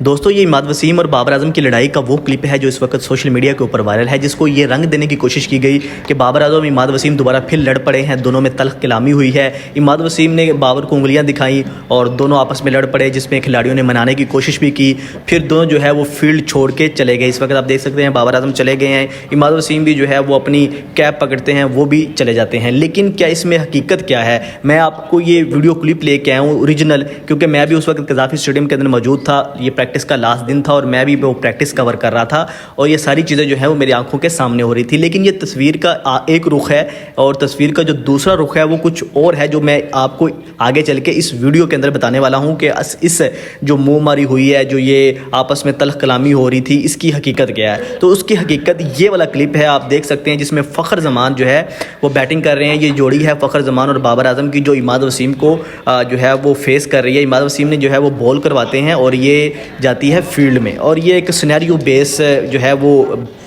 दोस्तों ये इमाद वसीम और बाबर आजम की लड़ाई का वो क्लिप है जो इस वक्त सोशल मीडिया के ऊपर वायरल है, जिसको ये रंग देने की कोशिश की गई कि बाबर आजम इमाद वसीम दोबारा फिर लड़ पड़े हैं। दोनों में तल्ख कलामी हुई है। इमाद वसीम ने बाबर को उंगलियां दिखाई और दोनों आपस में लड़ पड़े, जिसमें खिलाड़ियों ने मनाने की कोशिश भी की। फिर दोनों जो है वो फील्ड छोड़ के चले गए। इस वक्त आप देख सकते हैं बाबर आजम चले गए हैं, इमाद वसीम भी जो है वो अपनी कैप पकड़ते हैं, वो भी चले जाते हैं। लेकिन क्या इसमें हकीकत क्या है? मैं आपको ये वीडियो क्लिप लेके आया हूँ ओरिजिनल, क्योंकि मैं भी उस वक्त कज़ाफ़ी स्टेडियम के अंदर मौजूद था। ये प्रैक्टिस का लास्ट दिन था और मैं भी वो प्रैक्टिस कवर कर रहा था और ये सारी चीज़ें जो है वो मेरी आंखों के सामने हो रही थी। लेकिन ये तस्वीर का एक रुख है और तस्वीर का जो दूसरा रुख है वो कुछ और है, जो मैं आपको आगे चल के इस वीडियो के अंदर बताने वाला हूँ कि इस जो मुँह मारी हुई है, जो ये आपस में तल्ख कलामी हो रही थी, इसकी हकीकत क्या है। तो उसकी हकीकत ये वाला क्लिप है, आप देख सकते हैं, जिसमें फ़खर ज़मान जो है वो बैटिंग कर रहे हैं। ये जोड़ी है फ़खर ज़मान और बाबर आजम की, जो इमाद वसीम को जो है वो फेस कर रही है। इमाद वसीम ने जो है वो बॉल करवाते हैं और ये जाती है फील्ड में, और ये एक सिनेरियो बेस जो है वो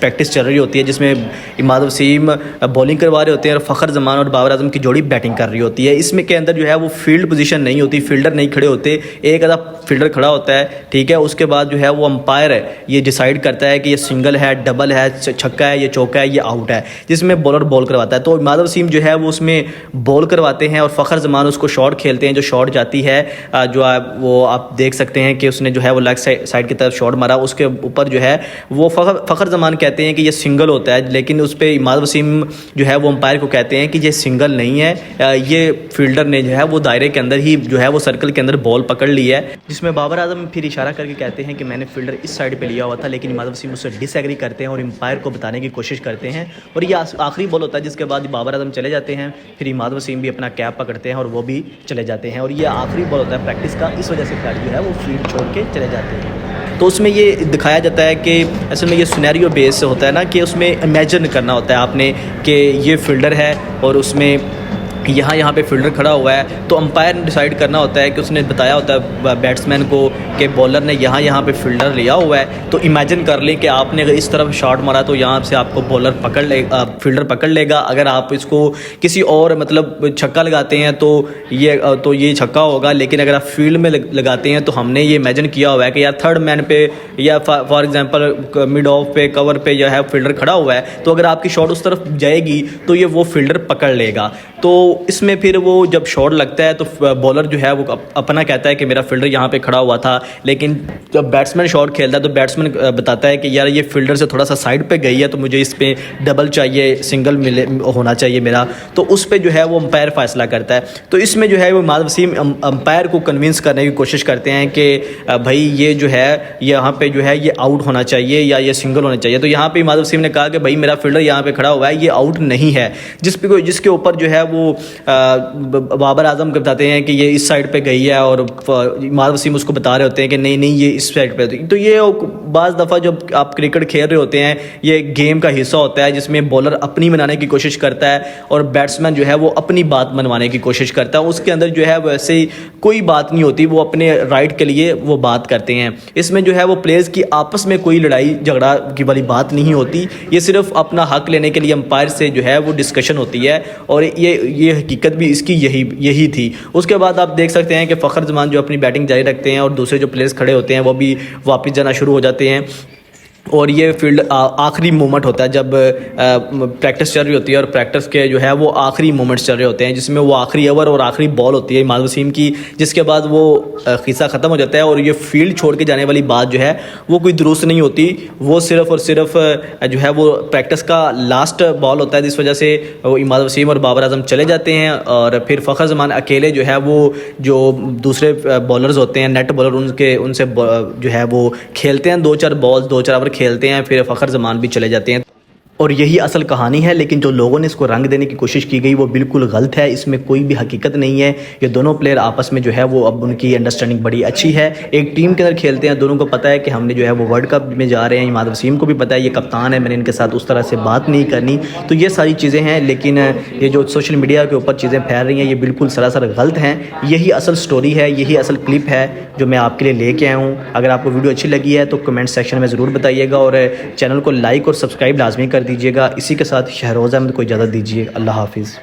प्रैक्टिस चल रही होती है, जिसमें इमाद वसीम बॉलिंग करवा रहे होते हैं और फ़खर ज़मान और बाबर आजम की जोड़ी बैटिंग कर रही होती है। इसमें के अंदर जो है वो फील्ड पोजीशन नहीं होती, फील्डर नहीं खड़े होते, एक आधा फील्डर खड़ा होता है, ठीक है। उसके बाद जो है वो अंपायर ये डिसाइड करता है कि ये सिंगल है, डबल है, छक्का है, ये चौका है, ये आउट है, जिसमें बॉलर बॉल करवाता है। तो इमाद वसीम जो है वो उसमें बॉल करवाते हैं और फ़खर ज़मान उसको शॉट खेलते हैं। जो शॉट जाती है जो वो आप देख सकते हैं कि उसने जो है वो लेग साइड की तरफ शॉट मारा, उसके ऊपर जो है वो फ़खर ज़मान कहते हैं कि ये सिंगल होता है, लेकिन उस पर इमाद वसीम जो है वो अंपायर को कहते हैं कि ये सिंगल नहीं है, ये फील्डर ने जो है वो दायरे के अंदर ही जो है वो सर्कल के अंदर बॉल पकड़ ली है। जिसमें बाबर आजम फिर इशारा करके कहते हैं कि मैंने फील्डर इस साइड पे लिया हुआ था, लेकिन इमाद वसीम उससे डिसएग्री करते हैं और अंपायर को बताने की कोशिश करते हैं और ये आखिरी बॉल होता है, जिसके बाद बाबर आजम चले जाते हैं। फिर इमाद वसीम भी अपना कैप पकड़ते हैं और वो भी चले जाते हैं और ये आखिरी बॉल होता है प्रैक्टिस का। इस वजह से खिलाड़ी जो है वो फील्ड छोड़ के चले जाते हैं। तो उसमें ये दिखाया जाता है कि असल में ये सिनेरियो बेस होता है ना, कि उसमें इमेजिन करना होता है आपने कि ये फील्डर है और उसमें यहाँ पे फील्डर खड़ा हुआ है, तो अंपायर ने डिसाइड करना होता है कि उसने बताया होता है बैट्समैन को कि बॉलर ने यहाँ पे फील्डर लिया हुआ है, तो इमेजिन कर लें कि आपने अगर इस तरफ शॉट मारा तो यहाँ से आपको बॉलर पकड़ ले, फील्डर पकड़ लेगा। अगर आप इसको किसी और मतलब छक्का लगाते हैं तो ये छक्का होगा, लेकिन अगर आप फील्ड में लगाते हैं तो हमने ये इमेजिन किया हुआ है कि यार थर्ड मैन पे या फॉर एग्जांपल मिड ऑफ पे कवर पे जो है फील्डर खड़ा हुआ है, तो अगर आपकी शॉट उस तरफ जाएगी तो ये वो फील्डर पकड़ लेगा। तो इसमें फिर वो जब शॉट लगता है तो बॉलर जो है वो अपना कहता है कि मेरा फील्डर यहाँ पे खड़ा हुआ था, लेकिन जब बैट्समैन शॉट खेलता है तो बैट्समैन बताता है कि यार ये फील्डर से थोड़ा सा साइड पे गई है, तो मुझे इस पे डबल चाहिए, सिंगल मिले होना चाहिए मेरा, तो उस पर जो है वो अंपायर फैसला करता है। तो इसमें जो है वो इमाद वसीम अंपायर को कन्विंस करने की कोशिश करते हैं कि भाई ये जो है यहाँ पे जो है ये आउट होना चाहिए या ये सिंगल होना चाहिए। तो यहाँ पे इमाद वसीम ने कहा कि भाई मेरा फील्डर यहाँ पे खड़ा हुआ है, ये आउट नहीं है, जिसके ऊपर जो है वो बाबर आजम को बताते हैं कि ये इस साइड पे गई है और इमाद वसीम उसको बता रहे होते हैं कि नहीं ये इस साइड पे। तो ये बाज़ दफ़ा जब आप क्रिकेट खेल रहे होते हैं, ये गेम का हिस्सा होता है जिसमें बॉलर अपनी मनाने की कोशिश करता है और बैट्समैन जो है वो अपनी बात मनवाने की कोशिश करता है। उसके अंदर जो है वैसे ही कोई बात नहीं होती, वो अपने राइट के लिए वो बात करते हैं। इसमें जो है वो प्लेयर्स की आपस में कोई लड़ाई झगड़ा की वाली बात नहीं होती, ये सिर्फ अपना हक लेने के लिए अंपायर से जो है वो डिस्कशन होती है और ये हकीकत भी इसकी यही थी। उसके बाद आप देख सकते हैं कि फ़खर ज़मान जो अपनी बैटिंग जारी रखते हैं और दूसरे जो प्लेयर्स खड़े होते हैं वो भी वापस जाना शुरू हो जाते हैं और ये फील्ड आखिरी मोमेंट होता है जब प्रैक्टिस चल रही होती है और प्रैक्टिस के जो है वो आखिरी मोमेंट्स चल रहे होते हैं, जिसमें वो आखिरी ओवर और आखिरी बॉल होती है इमाद वसीम की, जिसके बाद वो खिस्सा ख़त्म हो जाता है और ये फील्ड छोड़ के जाने वाली बात जो है वो कोई दुरुस्त नहीं होती, वो सिर्फ और सिर्फ जो है वो प्रैक्टिस का लास्ट बॉल होता है, जिस वजह से वो इमाद वसीम और बाबर आजम चले जाते हैं और फिर फ़खर ज़मान अकेले जो है वो जो दूसरे बॉलर्स होते हैं, नेट बॉलर, उनसे जो है वो खेलते हैं 2-4 बॉल्स, 2-4 ओवर खेलते हैं, फिर फ़खर ज़मान भी चले जाते हैं। और यही असल कहानी है, लेकिन जो लोगों ने इसको रंग देने की कोशिश की गई वो बिल्कुल गलत है, इसमें कोई भी हकीकत नहीं है। ये दोनों प्लेयर आपस में जो है वो अब उनकी अंडरस्टैंडिंग बड़ी अच्छी है, एक टीम के अंदर खेलते हैं, दोनों को पता है कि हमने जो है वो वर्ल्ड कप में जा रहे हैं। इमाद वसीम को भी पता है ये कप्तान है, मैंने इनके साथ उस तरह से बात नहीं करनी। तो ये सारी चीज़ें हैं, लेकिन ये जो सोशल मीडिया के ऊपर चीज़ें फैल रही हैं ये बिल्कुल सरासर गलत हैं। यही असल स्टोरी है, यही असल क्लिप है जो मैं आपके लिए लेके आया हूँ। अगर आपको वीडियो अच्छी लगी है तो कमेंट सेक्शन में ज़रूर बताइएगा और चैनल को लाइक और सब्सक्राइब लाजमी कर दीजिएगा। इसी के साथ शहरोज़ अहमद को इजाज़त दीजिए। अल्लाह हाफिज़।